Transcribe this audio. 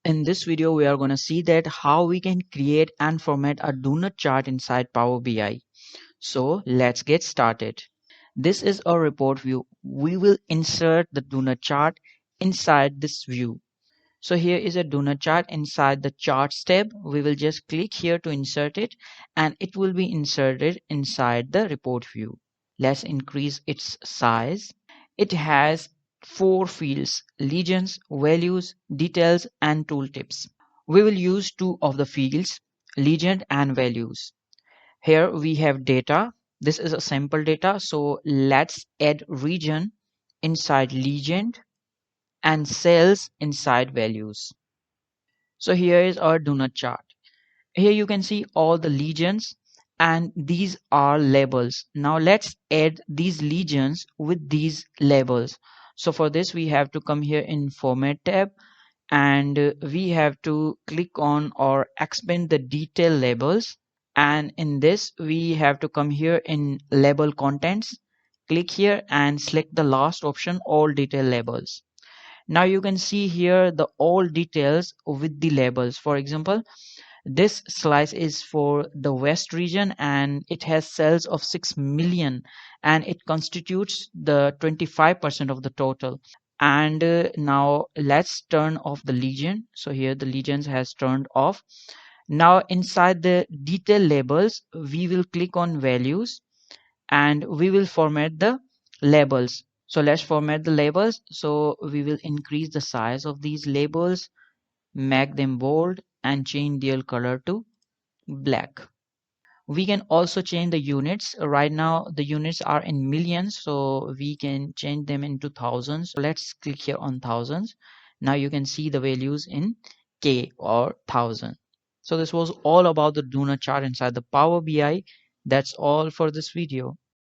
In this video, we are going to see that how we can create and format a donut chart inside Power BI. So let's get started. This is a report view. We will insert the donut chart inside this view. So here is a donut chart inside the charts tab. We will just click here to insert it and it will be inserted inside the report view. Let's increase its size. It has 4 fields: legends, values, details and tooltips. We will use 2 of the fields, legend and values. Here we have data. This is a sample data, so let's add region inside legend and cells inside values. So here is our donut chart. Here you can see all the legends and these are labels. Now let's add these legends with these labels. So for this we have to come here in format tab and we have to click on or expand the detail labels, and in this we have to come here in label contents, click here and select the last option, all detail labels. Now you can see here the all details with the labels. For example, this slice is for the west region and it has cells of 6 million and it constitutes the 25% of the total. And now let's turn off the legend. So here the legends has turned off. Now inside the detail labels we will click on values and we will format the labels. So let's format the labels. So we will increase the size of these labels, make them bold and change their color to black. We can also change the units. Right now the units are in millions, so we can change them into thousands. Let's click here on thousands. Now you can see the values in K or thousand. So this was all about the donut chart inside the Power BI. That's all for this video.